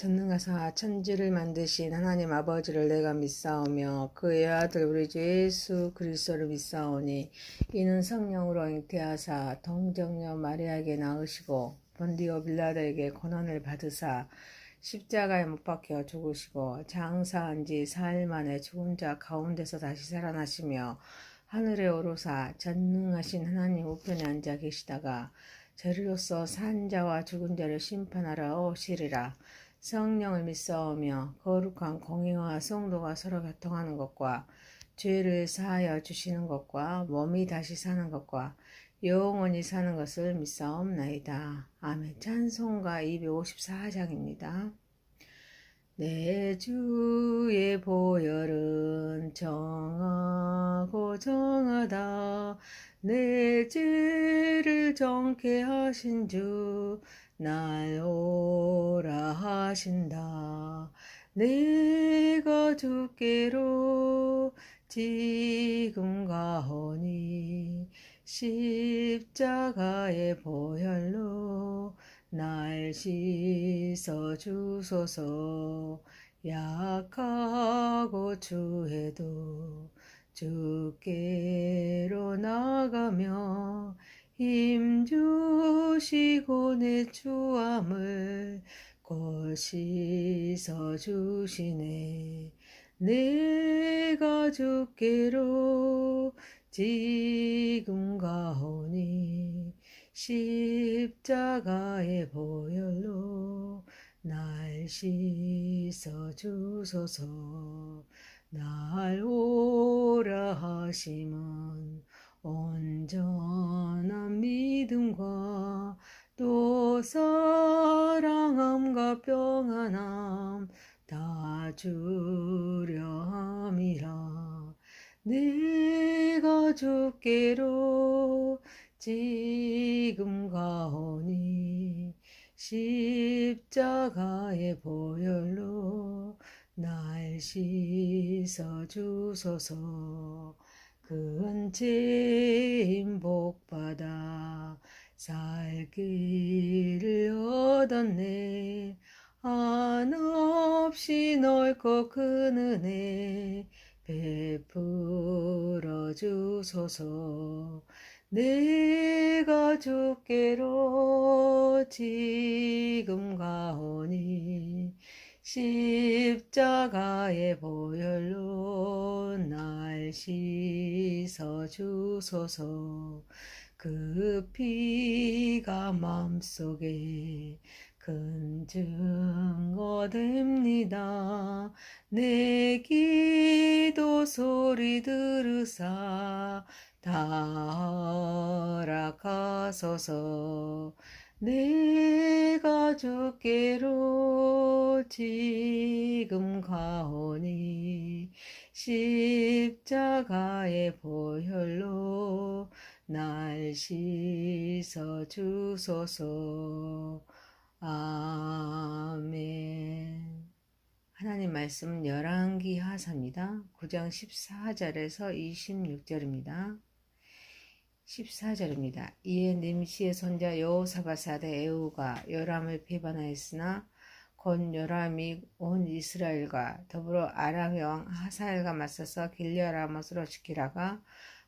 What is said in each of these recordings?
전능하사 천지를 만드신 하나님 아버지를 내가 믿사오며 그의 아들 우리 주 예수 그리스도를 믿사오니 이는 성령으로 잉태하사 동정녀 마리아에게 낳으시고 본디오 빌라도에게 고난을 받으사 십자가에 못 박혀 죽으시고 장사한 지 4일 만에 죽은 자 가운데서 다시 살아나시며 하늘에 오르사 전능하신 하나님 우편에 앉아 계시다가 저리로서 산 자와 죽은 자를 심판하러 오시리라. 성령을 믿사오며 거룩한 공의와 성도가 서로 교통하는 것과 죄를 사하여 주시는 것과 몸이 다시 사는 것과 영원히 사는 것을 믿사옵나이다. 아멘. 찬송가 254장입니다. 내 주의 보혈은 정하고 정하다. 내 죄를 정케 하신 주 날 오라 하신다. 내가 주께로 지금 가오니 십자가의 보혈로 날 씻어 주소서. 약하고 추해도 주께로 나가며 힘주시고 내 추함을 곧 씻어 주시네. 내가 주께로 지금 가오니 십자가의 보혈로 날 씻어 주소서. 날 오라 하심은 온전한 믿음과 또 사랑함과 평안함 다 주려 함이라. 내가 주께로 지금 가오니 십자가의 보혈로 날 씻어 주소서. 큰 죄인 복받아 살 길을 얻었네. 한없이 넓고 큰 은혜 베풀어 주소서. 내가 주께로 지금 가오니 십자가의 보혈로 날 씻어 주소서. 그 피가 마음속에 큰 증거 됩니다. 내 기도 소리 들으사 다 허락하소서. 내가 주께로 지금 가오니 십자가의 보혈로 날 씻어 주소서. 아멘. 하나님 말씀은 열왕기 하사입니다. 9장 14절에서 26절입니다. 14절입니다. 이에 nim시의 손자 여호사밧 아들 에후가 요람을 배반하였으나 곧 요람이 온 이스라엘과 더불어 아람의 왕 하사엘과 맞서서 길르라못으로 지키다가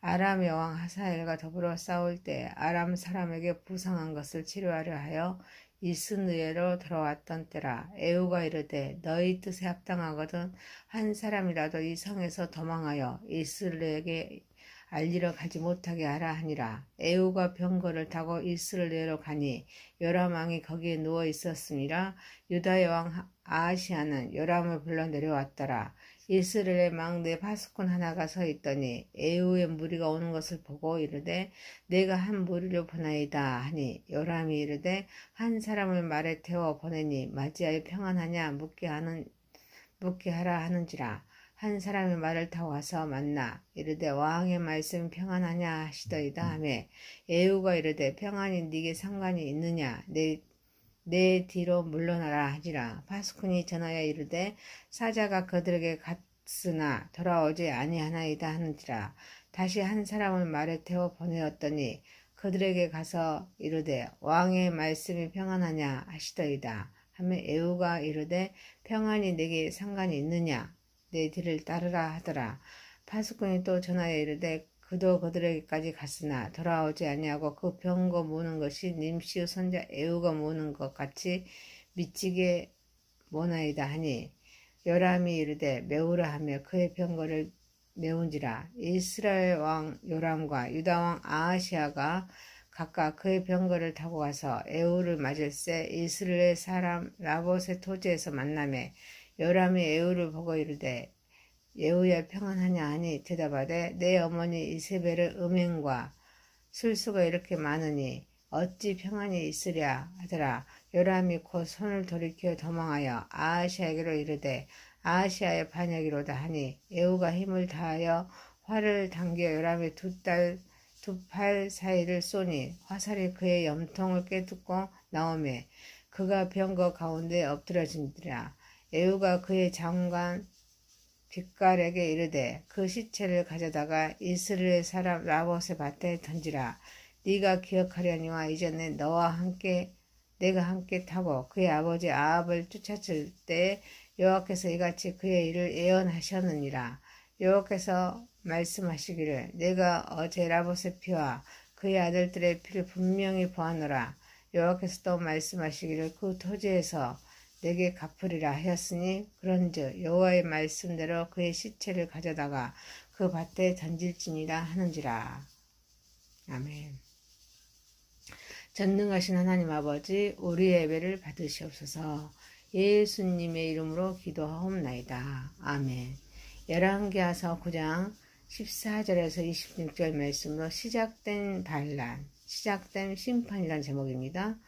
아람의 왕 하사엘과 더불어 싸울 때 아람 사람에게 부상한 것을 치료하려 하여 이스느에로 들어왔던 때라. 에후가 이르되 너희 뜻에 합당하거든 한 사람이라도 이 성에서 도망하여 이스라엘에게 알리러 가지 못하게 하라 하니라. 에후가 병거를 타고 이스라엘로 가니 요람 왕이 거기에 누워 있었음이라. 유다의 왕 아하시아는 요람을 불러 내려왔더라. 이스라엘의 막내 파수꾼 하나가 서 있더니 에후의 무리가 오는 것을 보고 이르되 내가 한 무리를 보나이다 하니 요람이 이르되 한 사람을 말에 태워 보내니 맞이하여 평안하냐 묻게 하라 하는지라. 한 사람의 말을 타고 와서 만나 이르되 왕의 말씀 평안하냐 하시더이다 하매 에후가 이르되 평안이 네게 상관이 있느냐 내 뒤로 물러나라 하지라. 파수꾼이 전하여 이르되 사자가 그들에게 갔으나 돌아오지 아니하나이다 하는지라. 다시 한 사람을 말에 태워 보내었더니 그들에게 가서 이르되 왕의 말씀이 평안하냐 하시더이다 하며 에우가 이르되 평안이 내게 상관이 있느냐 내 뒤를 따르라 하더라. 파수꾼이 또 전하여 이르되 그도 그들에게까지 갔으나 돌아오지 아니하고 그 병거 모는 것이 님시의 손자 에우가 모는 것 같이 미치게 모나이다 하니 요람이 이르되 메우라 하며 그의 병거를 메운지라. 이스라엘 왕 요람과 유다 왕 아하시아가 각각 그의 병거를 타고 가서 에우를 맞을새 이스라엘 사람 라봇의 토지에서 만나매 요람이 에우를 보고 이르되 에우야 평안하냐 하니 대답하되 내 어머니 이세벨의 음행과 술수가 이렇게 많으니 어찌 평안이 있으랴 하더라. 요람이 곧 손을 돌이켜 도망하여 아하시아에게로 이르되 아하시아의 반역이로다 하니 에우가 힘을 다하여 활을 당겨 요람의 두 팔 사이를 쏘니 화살이 그의 염통을 깨뚫고 나오매 그가 병거 가운데 엎드러진지라. 에우가 그의 장관 빗갈에게 이르되 그 시체를 가져다가 이스라엘 사람 라봇의 밭에 던지라. 네가 기억하려니와 이전에 내가 함께 타고 그의 아버지 아합을 쫓았을 때 여호와께서 이같이 그의 일을 예언하셨느니라. 여호와께서 말씀하시기를 내가 어제 라봇의 피와 그의 아들들의 피를 분명히 보았노라. 여호와께서 또 말씀하시기를 그 토지에서 내게 갚으리라 하였으니 그런즉 여호와의 말씀대로 그의 시체를 가져다가 그 밭에 던질지니라 하는지라. 아멘. 전능하신 하나님 아버지 우리의 예배를 받으시옵소서. 예수님의 이름으로 기도하옵나이다. 아멘. 열왕기하서 9장 14절에서 26절 말씀으로 시작된 반란, 시작된 심판이라는 제목입니다.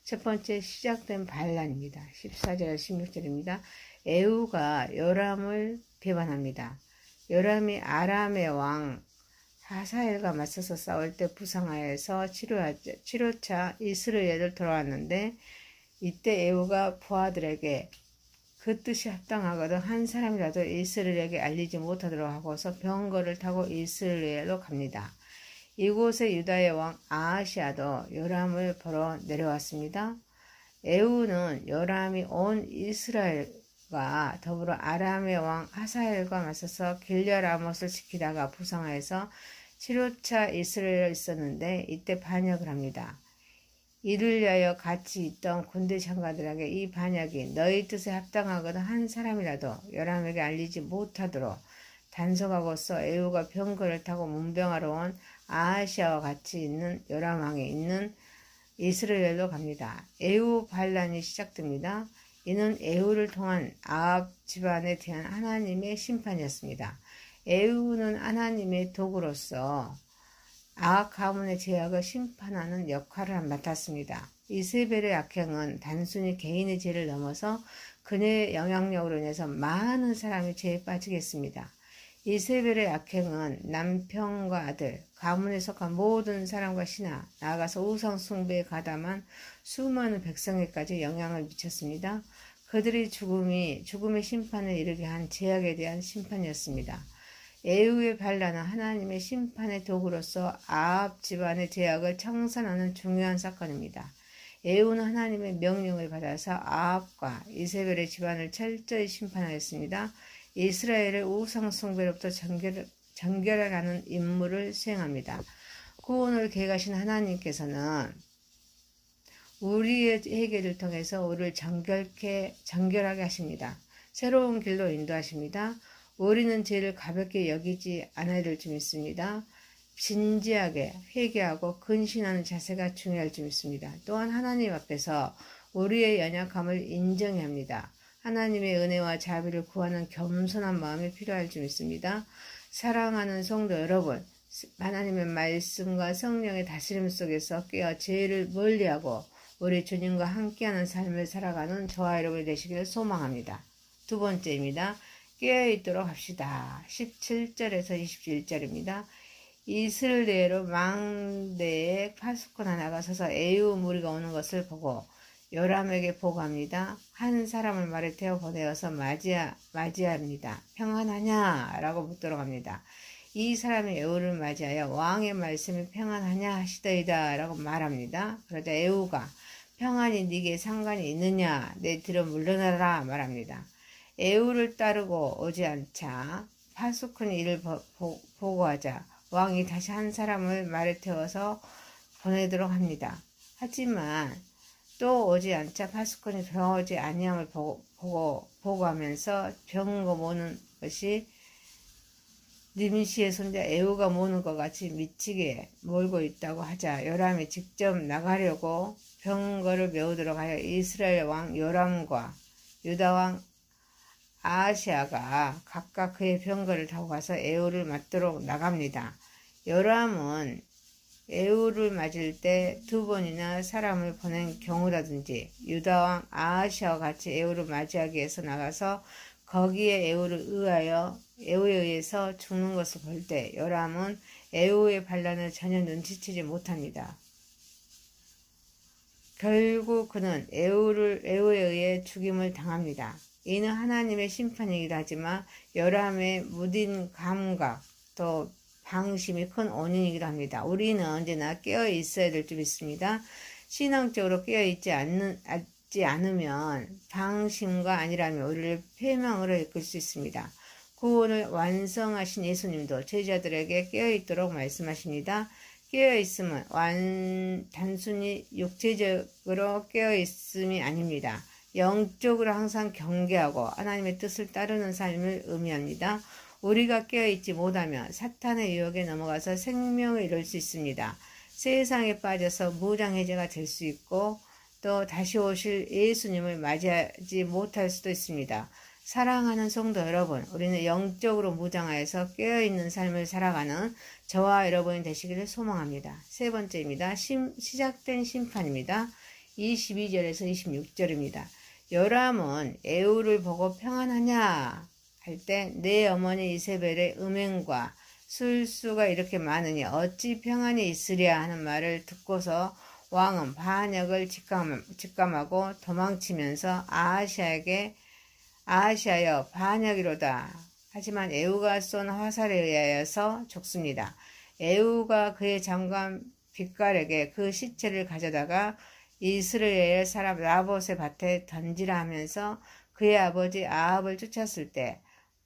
첫 번째 시작된 반란입니다. 14절에서 16절입니다. 에우가 요람을 비판합니다. 요람이 아람의 왕 하사엘과 맞서서 싸울 때 부상하여서 치료차 이스라엘을 돌아왔는데 이때 에우가 부하들에게 그 뜻이 합당하거든 한 사람이라도 이스라엘에게 알리지 못하도록 하고서 병거를 타고 이스라엘로 갑니다. 이곳에 유다의 왕 아하시아도 요람을 보러 내려왔습니다. 에우는 요람이 온 이스라엘과 더불어 아람의 왕 하사엘과 맞서서 길랴라못을 지키다가 부상하여서 치료차 이스라엘에 있었는데 이때 반역을 합니다. 이를 위하여 같이 있던 군대 장관들에게 이 반역이 너희 뜻에 합당하거든 한 사람이라도 요람에게 알리지 못하도록 단속하고서 에우가 병거를 타고 문병하러 온 아하시아와 같이 있는 요람 왕이 있는 이스라엘로 갑니다. 에우 반란이 시작됩니다. 이는 에우를 통한 아합 집안에 대한 하나님의 심판이었습니다. 에우는 하나님의 도구로서 아합 가문의 죄악을 심판하는 역할을 맡았습니다. 이세벨의 악행은 단순히 개인의 죄를 넘어서 그녀의 영향력으로 인해서 많은 사람이 죄에 빠지겠습니다. 이세벨의 악행은 남편과 아들, 가문에 속한 모든 사람과 신하, 나아가서 우상 숭배에 가담한 수많은 백성에까지 영향을 미쳤습니다. 그들이 죽음의 심판을 이르게 한 죄악에 대한 심판이었습니다. 에우의 반란은 하나님의 심판의 도구로서 아합 집안의 죄악을 청산하는 중요한 사건입니다. 에우는 하나님의 명령을 받아서 아합과 이세벨의 집안을 철저히 심판하였습니다. 이스라엘을 우상 숭배로부터 정결하라는 임무를 수행합니다. 구원을 계획하신 하나님께서는 우리의 회개를 통해서 우리를 정결하게 하십니다. 새로운 길로 인도하십니다. 우리는 죄를 가볍게 여기지 않아야 될 줄 믿습니다. 진지하게 회개하고 근신하는 자세가 중요할 줄 믿습니다. 또한 하나님 앞에서 우리의 연약함을 인정해야 합니다. 하나님의 은혜와 자비를 구하는 겸손한 마음이 필요할 줄 믿습니다. 사랑하는 성도 여러분, 하나님의 말씀과 성령의 다스림 속에서 깨어 죄를 멀리하고 우리 주님과 함께하는 삶을 살아가는 저와 여러분이 되시기를 소망합니다. 두 번째입니다. 깨어있도록 합시다. 17절에서 27절입니다. 이스라엘로 망대에 파수꾼 하나가 서서 에우 무리가 오는 것을 보고 요람에게 보고합니다. 한 사람을 말에 태워 보내어서 맞이합니다. 평안하냐? 라고 묻도록 합니다. 이 사람이 에우를 맞이하여 왕의 말씀이 평안하냐 하시더이다 라고 말합니다. 그러자 에우가 평안이 네게 상관이 있느냐? 내 뒤로 물러나라 말합니다. 에후를 따르고 오지 않자 파수꾼이 이를 보고하자 왕이 다시 한 사람을 말에 태워서 보내도록 합니다. 하지만 또 오지 않자 파수꾼이 돌아오지 아니함을 보고하면서 병거 모는 것이 님시의 손자 에후가 모는 것 같이 미치게 몰고 있다고 하자 요람이 직접 나가려고 병거를 메우도록 하여 이스라엘 왕 요람과 유다 왕 아하시아가 각각 그의 병거를 타고 가서 에후를 맞도록 나갑니다. 요람은 에후를 맞을 때 2번이나 사람을 보낸 경우라든지 유다 왕 아하시아와 같이 에후를 맞이하기 위해서 나가서 거기에 에후에 의해서 죽는 것을 볼 때 요람은 에후의 반란을 전혀 눈치채지 못합니다. 결국 그는 에후에 의해 죽임을 당합니다. 이는 하나님의 심판이기도 하지만 요람의 무딘 감각 또 방심이 큰 원인이기도 합니다. 우리는 언제나 깨어 있어야 될 줄 믿습니다. 신앙적으로 깨어 있지 않으면 방심과 아니라면 우리를 패망으로 이끌 수 있습니다. 구원을 완성하신 예수님도 제자들에게 깨어있도록 말씀하십니다. 깨어있음은 단순히 육체적으로 깨어있음이 아닙니다. 영적으로 항상 경계하고 하나님의 뜻을 따르는 삶을 의미합니다. 우리가 깨어있지 못하면 사탄의 유혹에 넘어가서 생명을 잃을 수 있습니다. 세상에 빠져서 무장해제가 될 수 있고 또 다시 오실 예수님을 맞이하지 못할 수도 있습니다. 사랑하는 성도 여러분, 우리는 영적으로 무장하여서 깨어있는 삶을 살아가는 저와 여러분이 되시기를 소망합니다. 세 번째입니다. 시작된 심판입니다. 22절에서 26절입니다. 요람은 에후를 보고 평안하냐 할 때 내 어머니 이세벨의 음행과 술수가 이렇게 많으니 어찌 평안이 있으랴 하는 말을 듣고서 왕은 반역을 직감하고 도망치면서 아하시아여 반역이로다. 하지만 에후가 쏜 화살에 의하여서 죽습니다. 에후가 그의 장관 빗갈에게 그 시체를 가져다가 이스라엘 사람 라봇의 밭에 던지라 하면서 그의 아버지 아합을 쫓았을 때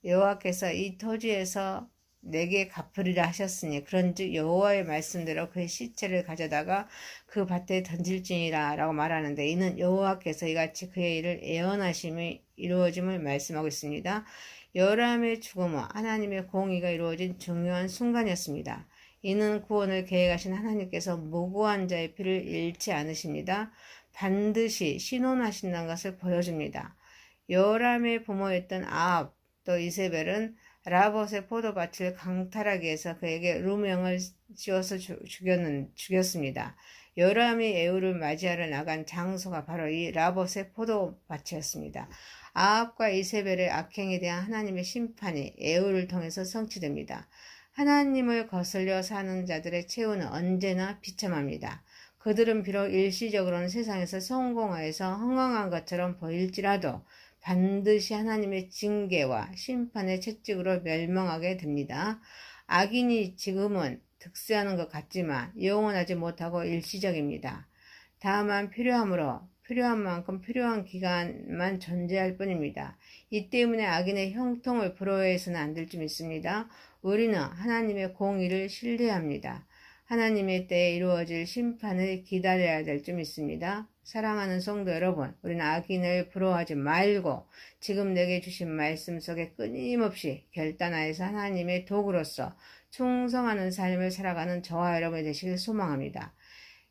여호와께서 이 토지에서 내게 갚으리라 하셨으니 그런즉 여호와의 말씀대로 그의 시체를 가져다가 그 밭에 던질지니라 라고 말하는데 이는 여호와께서 이같이 그의 일을 예언하심이 이루어짐을 말씀하고 있습니다. 요람의 죽음은 하나님의 공의가 이루어진 중요한 순간이었습니다. 이는 구원을 계획하신 하나님께서 무고한 자의 피를 잃지 않으십니다. 반드시 신원하신다는 것을 보여줍니다. 요람의 부모였던 아합 또 이세벨은 라봇의 포도밭을 강탈하기 위해서 그에게 루명을 씌워서 죽였습니다. 요람이 에후를 맞이하러 나간 장소가 바로 이 라봇의 포도밭이었습니다. 아합과 이세벨의 악행에 대한 하나님의 심판이 에후를 통해서 성취됩니다. 하나님을 거슬려 사는 자들의 최후는 언제나 비참합니다. 그들은 비록 일시적으로는 세상에서 성공하여서 흥왕한 것처럼 보일지라도 반드시 하나님의 징계와 심판의 채찍으로 멸망하게 됩니다. 악인이 지금은 득세하는 것 같지만 영원하지 못하고 일시적입니다. 다만 필요한 만큼 필요한 기간만 존재할 뿐입니다. 이 때문에 악인의 형통을 부러워해서는 안 될 줄 믿습니다. 우리는 하나님의 공의를 신뢰합니다. 하나님의 때에 이루어질 심판을 기다려야 될 줄 믿습니다. 사랑하는 성도 여러분, 우리는 악인을 부러워하지 말고 지금 내게 주신 말씀 속에 끊임없이 결단하여서 하나님의 도구로서 충성하는 삶을 살아가는 저와 여러분이 되시길 소망합니다.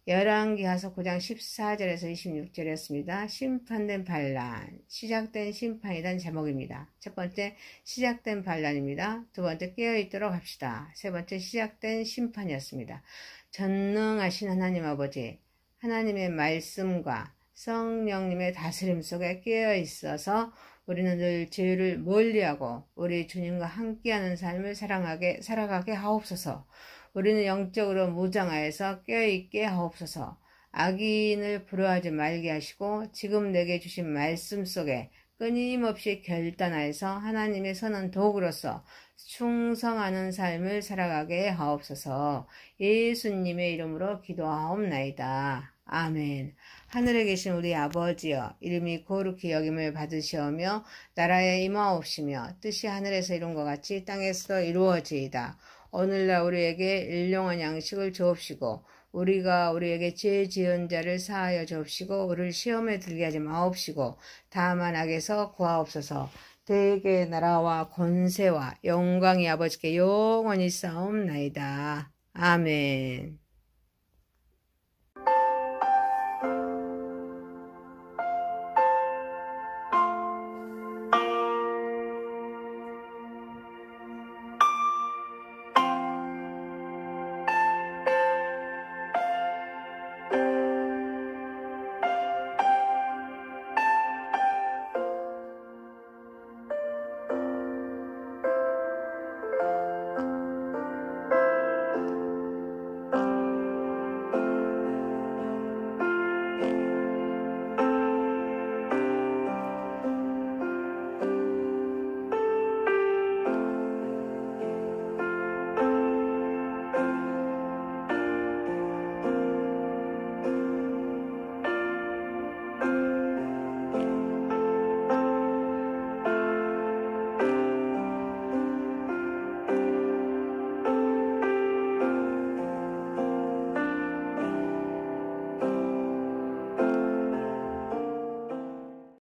열왕기하서 9장 14절에서 26절이었습니다. 심판된 반란, 시작된 심판이란 제목입니다. 첫 번째, 시작된 반란입니다. 두 번째, 깨어있도록 합시다. 세 번째, 시작된 심판이었습니다. 전능하신 하나님 아버지, 하나님의 말씀과 성령님의 다스림 속에 깨어있어서 우리는 늘 죄를 멀리하고 우리 주님과 함께하는 삶을 살아가게 하옵소서. 우리는 영적으로 무장하여서 깨어있게 하옵소서. 악인을 부러워하지 말게 하시고 지금 내게 주신 말씀 속에 끊임없이 결단하여서 하나님의 선한 도구로서 충성하는 삶을 살아가게 하옵소서. 예수님의 이름으로 기도하옵나이다. 아멘. 하늘에 계신 우리 아버지여, 이름이 거룩히 여김을 받으시오며 나라에 임하옵시며 뜻이 하늘에서 이룬 것 같이 땅에서도 이루어지이다. 오늘날 우리에게 일용할 양식을 주옵시고 우리가 우리에게 죄 지은 자를 사하여 주옵시고 우리를 시험에 들게 하지 마옵시고 다만 악에서 구하옵소서. 대개 나라와 권세와 영광이 아버지께 영원히 싸움나이다. 아멘.